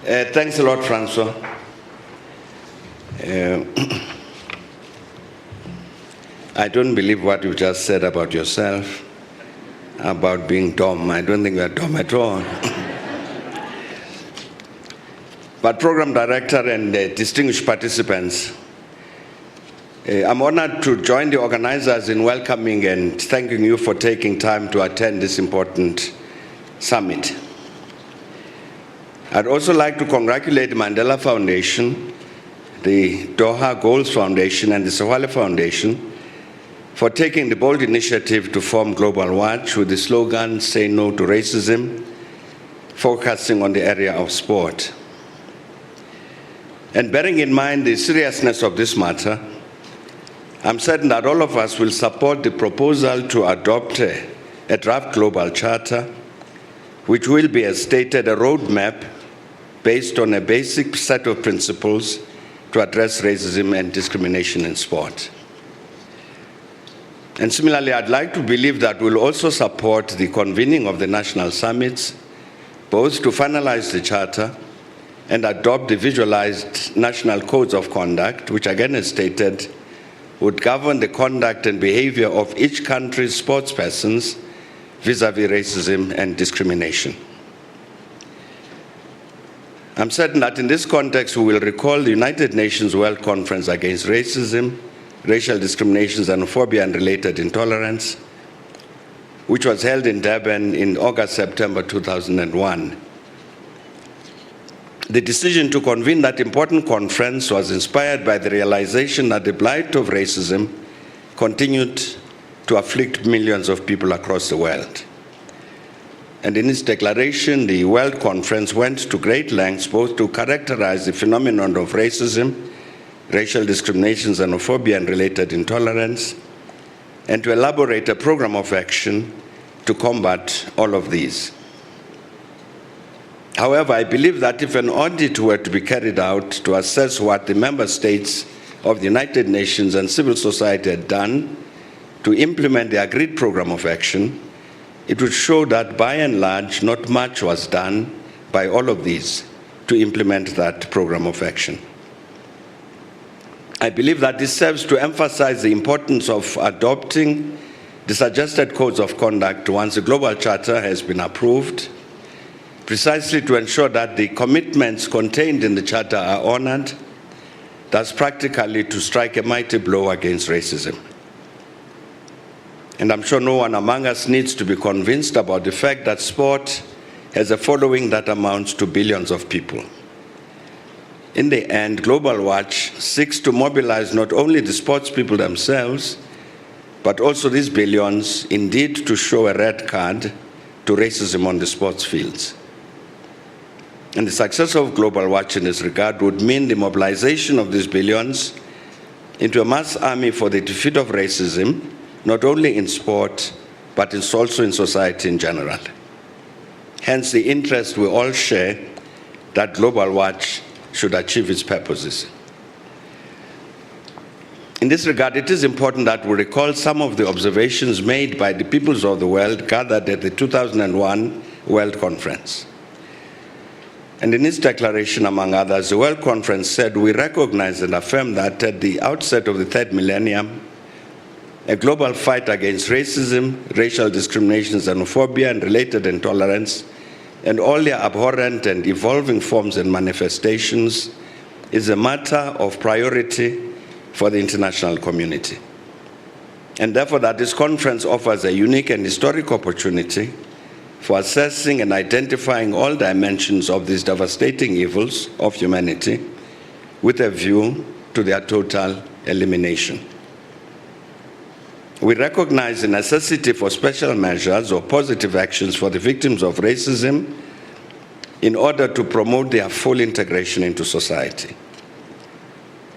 Thanks a lot, Francois. I don't believe what you just said about yourself, about being dumb. I don't think you're dumb at all. But Program Director and distinguished participants, I'm honored to join the organizers in welcoming and thanking you for taking time to attend this important summit. I'd also like to congratulate the Mandela Foundation, the Doha Goals Foundation, and the Sewale Foundation for taking the bold initiative to form Global Watch with the slogan, "Say No to Racism," focusing on the area of sport. And bearing in mind the seriousness of this matter, I'm certain that all of us will support the proposal to adopt a draft global charter, which will be, as stated, a roadmap based on a basic set of principles to address racism and discrimination in sport. And similarly, I'd like to believe that we'll also support the convening of the national summits, both to finalize the charter and adopt the visualized national codes of conduct, which again, as stated, would govern the conduct and behavior of each country's sportspersons vis-à-vis racism and discrimination. I'm certain that in this context, we will recall the United Nations World Conference Against Racism, Racial Discrimination, Xenophobia, and Related Intolerance, which was held in Durban in August-September 2001. The decision to convene that important conference was inspired by the realization that the blight of racism continued to afflict millions of people across the world. And in its declaration, the World Conference went to great lengths both to characterize the phenomenon of racism, racial discrimination, xenophobia, and related intolerance, and to elaborate a program of action to combat all of these. However, I believe that if an audit were to be carried out to assess what the member states of the United Nations and civil society had done to implement the agreed program of action, it would show that by and large, not much was done by all of these to implement that program of action. I believe that this serves to emphasize the importance of adopting the suggested codes of conduct once the Global Charter has been approved, precisely to ensure that the commitments contained in the Charter are honored, thus practically to strike a mighty blow against racism. And I'm sure no one among us needs to be convinced about the fact that sport has a following that amounts to billions of people. In the end, Global Watch seeks to mobilize not only the sports people themselves, but also these billions, indeed, to show a red card to racism on the sports fields. And the success of Global Watch in this regard would mean the mobilization of these billions into a mass army for the defeat of racism, not only in sport, but also in society in general. Hence the interest we all share that Global Watch should achieve its purposes. In this regard, it is important that we recall some of the observations made by the peoples of the world gathered at the 2001 World Conference. And in its declaration, among others, the World Conference said, "We recognize and affirm that at the outset of the third millennium, a global fight against racism, racial discrimination, xenophobia, and related intolerance, and all their abhorrent and evolving forms and manifestations is a matter of priority for the international community. And therefore, that this conference offers a unique and historic opportunity for assessing and identifying all dimensions of these devastating evils of humanity with a view to their total elimination. We recognize the necessity for special measures or positive actions for the victims of racism in order to promote their full integration into society.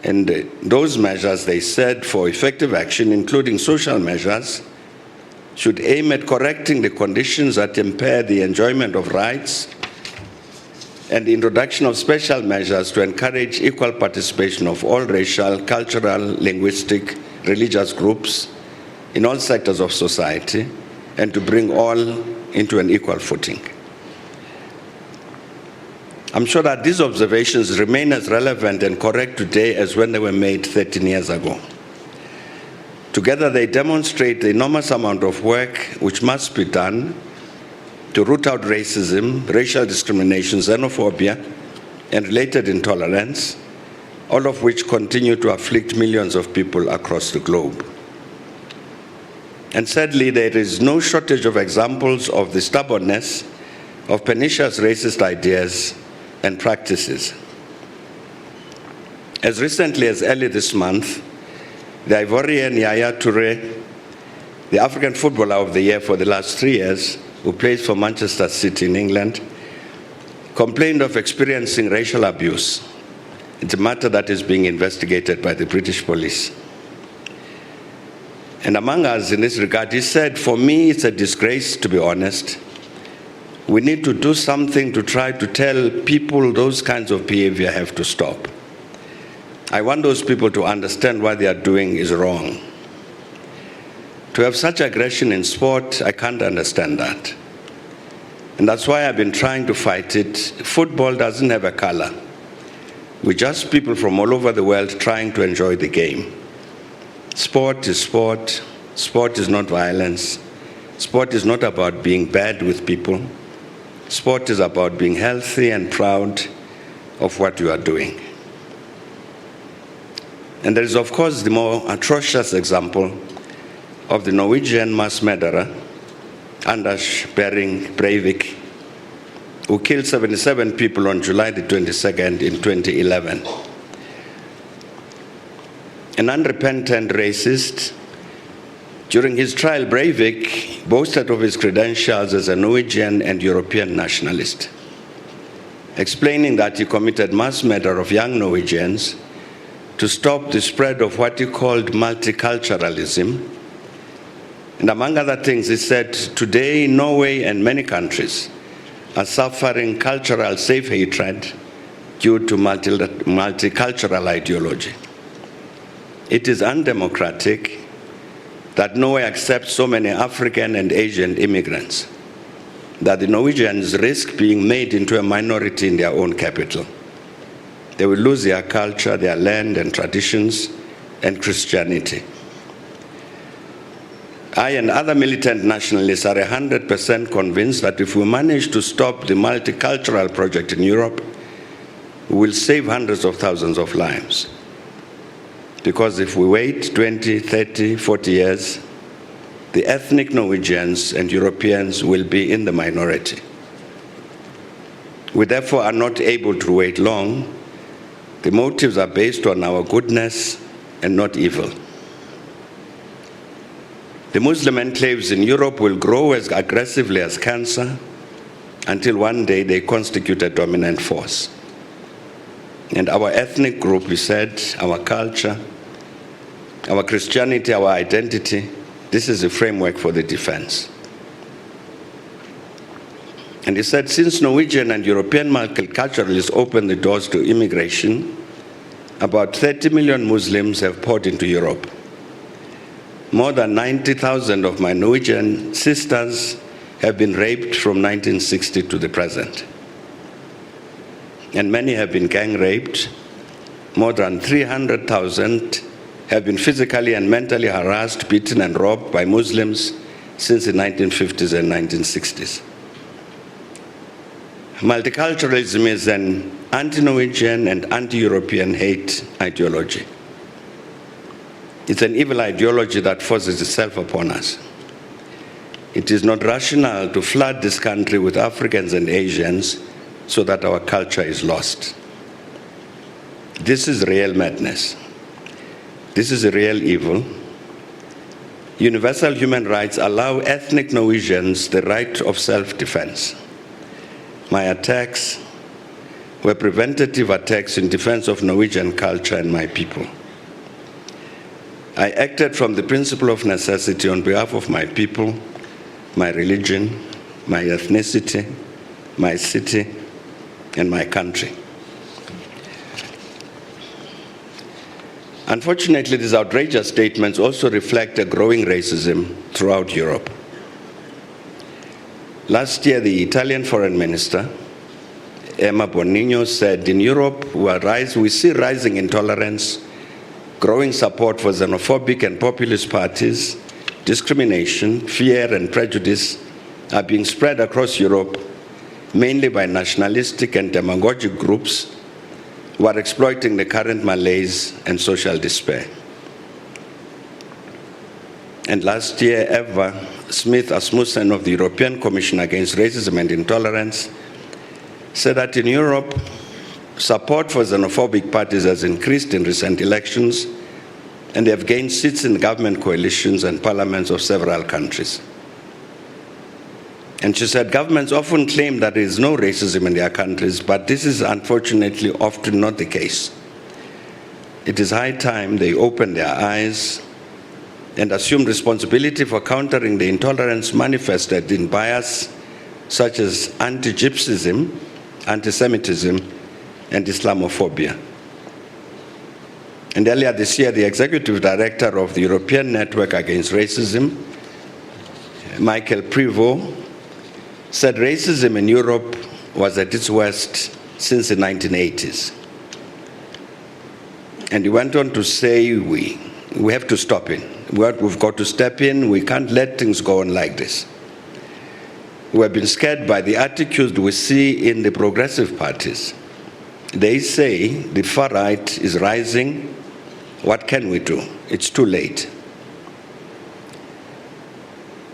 And those measures, they said, for effective action, including social measures, should aim at correcting the conditions that impair the enjoyment of rights and the introduction of special measures to encourage equal participation of all racial, cultural, linguistic, religious groups in all sectors of society, and to bring all into an equal footing. I'm sure that these observations remain as relevant and correct today as when they were made 13 years ago. Together, they demonstrate the enormous amount of work which must be done to root out racism, racial discrimination, xenophobia, and related intolerance, all of which continue to afflict millions of people across the globe. And sadly, there is no shortage of examples of the stubbornness of pernicious racist ideas and practices. As recently as early this month, the Ivorian Yaya Toure, the African Footballer of the Year for the last 3 years, who plays for Manchester City in England, complained of experiencing racial abuse. It's a matter that is being investigated by the British police. And among us in this regard, he said, "For me, it's a disgrace, to be honest. We need to do something to try to tell people those kinds of behavior have to stop. I want those people to understand what they are doing is wrong. To have such aggression in sport, I can't understand that. And that's why I've been trying to fight it. Football doesn't have a color. We're just people from all over the world trying to enjoy the game. Sport is sport. Sport is not violence. Sport is not about being bad with people. Sport is about being healthy and proud of what you are doing." And there is, of course, the more atrocious example of the Norwegian mass murderer, Anders Behring Breivik, who killed 77 people on July the 22nd in 2011. An unrepentant racist. During his trial, Breivik boasted of his credentials as a Norwegian and European nationalist, explaining that he committed mass murder of young Norwegians to stop the spread of what he called multiculturalism. And among other things, he said, "Today, Norway and many countries are suffering cultural self-hatred due to multicultural ideology. It is undemocratic that Norway accepts so many African and Asian immigrants, that the Norwegians risk being made into a minority in their own capital. They will lose their culture, their land and traditions, and Christianity. I and other militant nationalists are 100% convinced that if we manage to stop the multicultural project in Europe, we will save hundreds of thousands of lives. Because if we wait 20, 30, 40 years, the ethnic Norwegians and Europeans will be in the minority. We therefore are not able to wait long. The motives are based on our goodness and not evil. The Muslim enclaves in Europe will grow as aggressively as cancer until one day they constitute a dominant force. And our ethnic group, we said, our culture, our Christianity, our identity, this is a framework for the defense. And he said, since Norwegian and European multiculturalists opened the doors to immigration, about 30 million Muslims have poured into Europe. More than 90,000 of my Norwegian sisters have been raped from 1960 to the present. And many have been gang raped. More than 300,000 have been physically and mentally harassed, beaten, and robbed by Muslims since the 1950s and 1960s. Multiculturalism is an anti-Norwegian and anti-European hate ideology. It's an evil ideology that forces itself upon us. It is not rational to flood this country with Africans and Asians so that our culture is lost. This is real madness. This is a real evil. Universal human rights allow ethnic Norwegians the right of self-defense. My attacks were preventative attacks in defense of Norwegian culture and my people. I acted from the principle of necessity on behalf of my people, my religion, my ethnicity, my city, and my country. Unfortunately, these outrageous statements also reflect a growing racism throughout Europe. Last year, the Italian foreign minister, Emma Bonino, said, in Europe, we see rising intolerance, growing support for xenophobic and populist parties, discrimination, fear, and prejudice are being spread across Europe, mainly by nationalistic and demagogic groups who are exploiting the current malaise and social despair. And last year, Eva Smith-Asmussen of the European Commission Against Racism and Intolerance said that in Europe, support for xenophobic parties has increased in recent elections, and they have gained seats in government coalitions and parliaments of several countries. And she said governments often claim that there is no racism in their countries, but this is unfortunately often not the case. It is high time they open their eyes and assume responsibility for countering the intolerance manifested in bias such as anti-Gypsyism, anti-Semitism, and Islamophobia. And earlier this year, the executive director of the European Network Against Racism, Michael Prevot, said racism in Europe was at its worst since the 1980s. And he went on to say, we have to stop it. We've got to step in. We can't let things go on like this. We have been scared by the attitudes we see in the progressive parties. They say the far right is rising. What can we do? It's too late.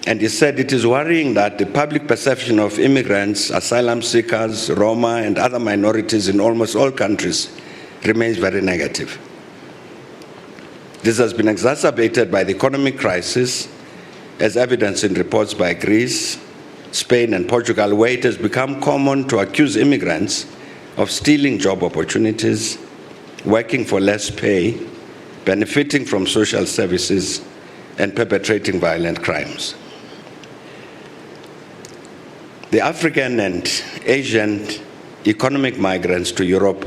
And he said it is worrying that the public perception of immigrants, asylum seekers, Roma, and other minorities in almost all countries remains very negative. This has been exacerbated by the economic crisis, as evidenced in reports by Greece, Spain, and Portugal, where it has become common to accuse immigrants of stealing job opportunities, working for less pay, benefiting from social services, and perpetrating violent crimes. The African and Asian economic migrants to Europe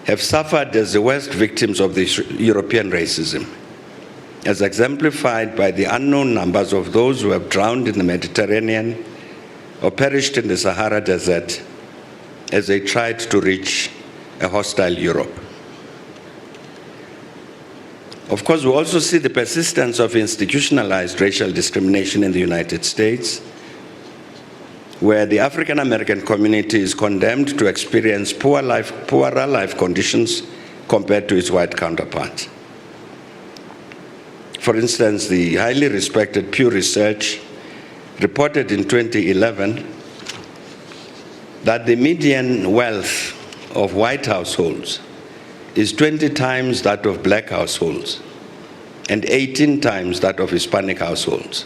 have suffered as the worst victims of this European racism, as exemplified by the unknown numbers of those who have drowned in the Mediterranean or perished in the Sahara Desert as they tried to reach a hostile Europe. Of course, we also see the persistence of institutionalized racial discrimination in the United States, where the African American community is condemned to experience poorer life conditions compared to its white counterparts. For instance, the highly respected Pew Research reported in 2011 that the median wealth of white households is 20 times that of black households and 18 times that of Hispanic households.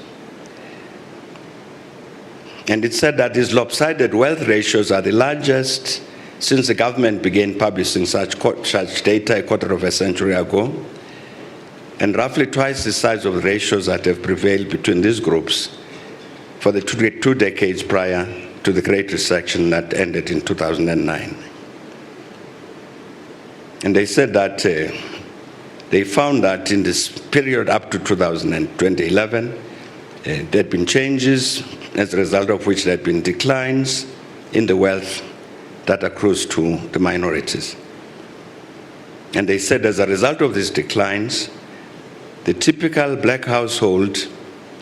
And it said that these lopsided wealth ratios are the largest since the government began publishing such data a quarter of a century ago, and roughly twice the size of the ratios that have prevailed between these groups for the two decades prior to the Great Recession that ended in 2009. And they said that they found that in this period up to 2011, there had been changes, as a result of which there had been declines in the wealth that accrues to the minorities. And they said as a result of these declines, the typical black household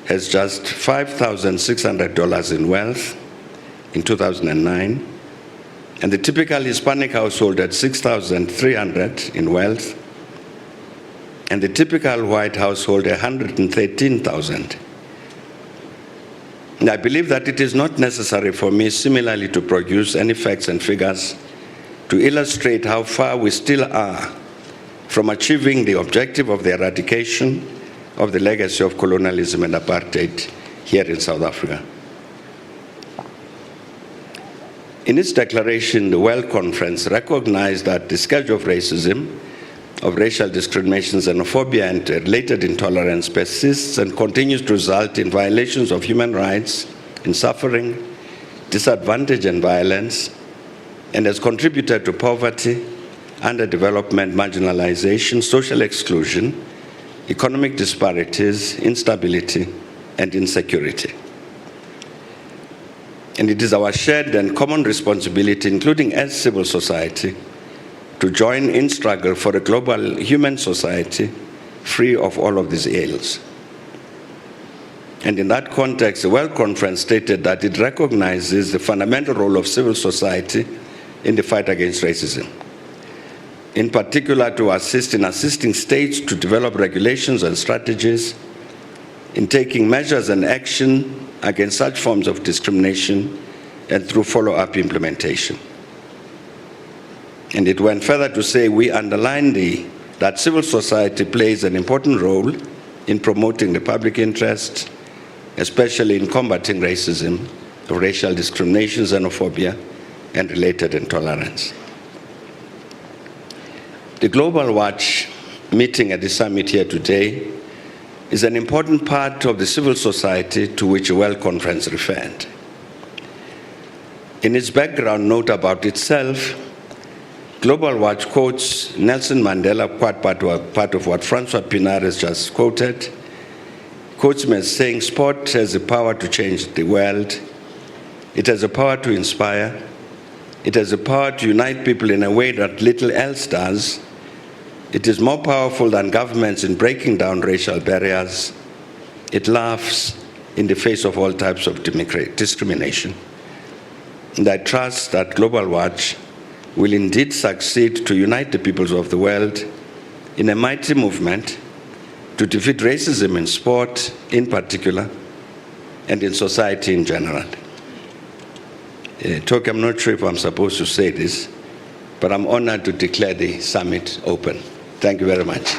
has just $5,600 in wealth in 2009, and the typical Hispanic household had $6,300 in wealth, and the typical white household $113,000. And I believe that it is not necessary for me similarly to produce any facts and figures to illustrate how far we still are from achieving the objective of the eradication of the legacy of colonialism and apartheid here in South Africa. In its declaration, the World Conference recognized that the scourge of racism, of racial discrimination, xenophobia, and related intolerance persists and continues to result in violations of human rights, in suffering, disadvantage, and violence, and has contributed to poverty, underdevelopment, marginalization, social exclusion, economic disparities, instability, and insecurity. And it is our shared and common responsibility, including as civil society, to join in struggle for a global human society free of all of these ills. And in that context, the World Conference stated that it recognizes the fundamental role of civil society in the fight against racism, in particular to assist in assisting states to develop regulations and strategies, in taking measures and action against such forms of discrimination, and through follow-up implementation. And it went further to say, we underline that civil society plays an important role in promoting the public interest, especially in combating racism, racial discrimination, xenophobia, and related intolerance. The Global Watch meeting at the summit here today is an important part of the civil society to which the World Conference referred. In its background note about itself, Global Watch quotes Nelson Mandela, quite part of what Francois Pinard has just quoted, quotes him as saying, sport has the power to change the world, it has the power to inspire, it has the power to unite people in a way that little else does, it is more powerful than governments in breaking down racial barriers, it laughs in the face of all types of discrimination. And I trust that Global Watch will indeed succeed to unite the peoples of the world in a mighty movement to defeat racism in sport in particular and in society in general. I'm not sure if I'm supposed to say this, but I'm honored to declare the summit open. Thank you very much.